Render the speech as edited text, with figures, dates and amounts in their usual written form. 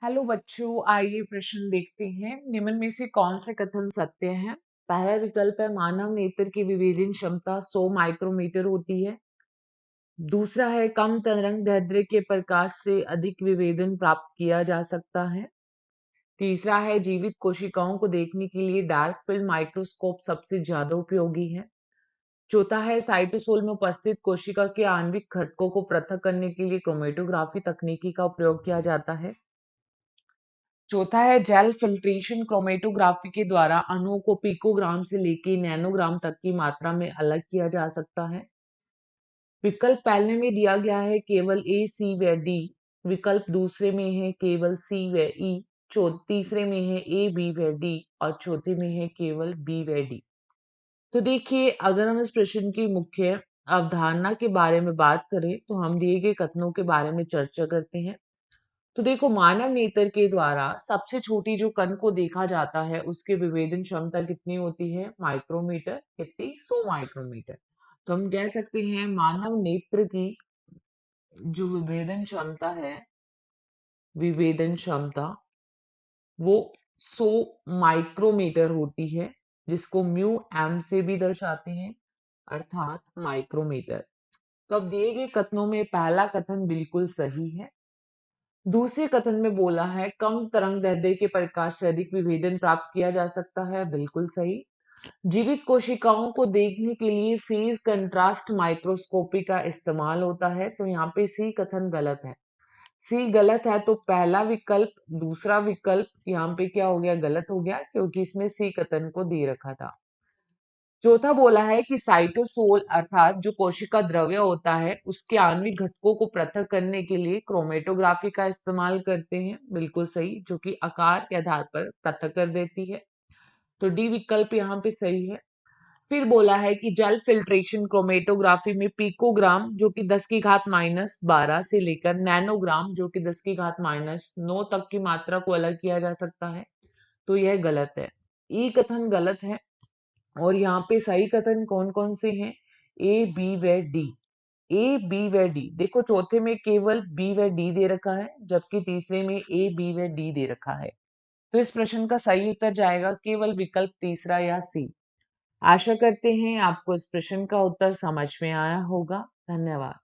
Hello बच्चों, आइए प्रश्न देखते हैं। निम्न में से कौन से कथन सत्य हैं? पहला विकल्प है मानव नेत्र की विभेदन क्षमता 100 माइक्रोमीटर होती है। दूसरा है कम तरंग दैर्ध्य के प्रकाश से अधिक विभेदन प्राप्त किया जा सकता है। तीसरा है जीवित कोशिकाओं को देखने के लिए डार्क फील्ड माइक्रोस्कोप सबसे ज्यादा उपयोगी है। चौथा है साइटोसोल में उपस्थित कोशिका के आणविक घटकों को पृथक करने के लिए क्रोमेटोग्राफी तकनीकी का उपयोग किया जाता है। चौथा है जेल फिल्ट्रेशन क्रोमेटोग्राफी के द्वारा अणुओं को पिकोग्राम से लेके नैनोग्राम तक की मात्रा में अलग किया जा सकता है। विकल्प पहले में दिया गया है केवल ए, सी व डी। विकल्प दूसरे में है केवल सी व ई। तीसरे में है ए, बी व डी और चौथे में है केवल बी व डी। तो देखिए, अगर हम इस प्रश्न की मुख्य अवधारणा के बारे में बात करें तो हम दिए गए कथनों के बारे में चर्चा करते हैं। तो देखो, मानव नेत्र के द्वारा सबसे छोटी जो कण को देखा जाता है उसकी विभेदन क्षमता कितनी होती है? माइक्रोमीटर। कितनी? 100 माइक्रोमीटर। तो हम कह सकते हैं मानव नेत्र की जो विभेदन क्षमता वो 100 माइक्रोमीटर होती है, जिसको म्यू एम से भी दर्शाते हैं, अर्थात माइक्रोमीटर। तो अब दिए गए कथनों में पहला कथन बिल्कुल सही है। दूसरे कथन में बोला है कम तरंग दैर्ध्य के प्रकाश से अधिक विभेदन प्राप्त किया जा सकता है, बिल्कुल सही। जीवित कोशिकाओं को देखने के लिए फेज कंट्रास्ट माइक्रोस्कोपी का इस्तेमाल होता है, तो यहाँ पे सी कथन गलत है। सी गलत है तो पहला विकल्प, दूसरा विकल्प यहाँ पे क्या हो गया? गलत हो गया, क्योंकि इसमें सी कथन को दे रखा था। चौथा बोला है कि साइटोसोल अर्थात जो कोशिका द्रव्य होता है उसके आणविक घटकों को पृथक करने के लिए क्रोमेटोग्राफी का इस्तेमाल करते हैं, बिल्कुल सही, जो कि आकार के आधार पर पृथक कर देती है। तो डी विकल्प यहाँ पे सही है। फिर बोला है कि जेल फिल्ट्रेशन क्रोमेटोग्राफी में पिकोग्राम जो कि 10 की घात -12 से लेकर नैनोग्राम जो कि 10 की घात -9 तक की मात्रा को अलग किया जा सकता है, तो यह गलत है। ई कथन गलत है। और यहाँ पे सही कथन कौन कौन से हैं? ए, बी व डी। ए, बी व डी। देखो, चौथे में केवल बी व डी दे रखा है, जबकि तीसरे में ए, बी व डी दे रखा है। तो इस प्रश्न का सही उत्तर जाएगा केवल विकल्प तीसरा या सी। आशा करते हैं आपको इस प्रश्न का उत्तर समझ में आया होगा। धन्यवाद।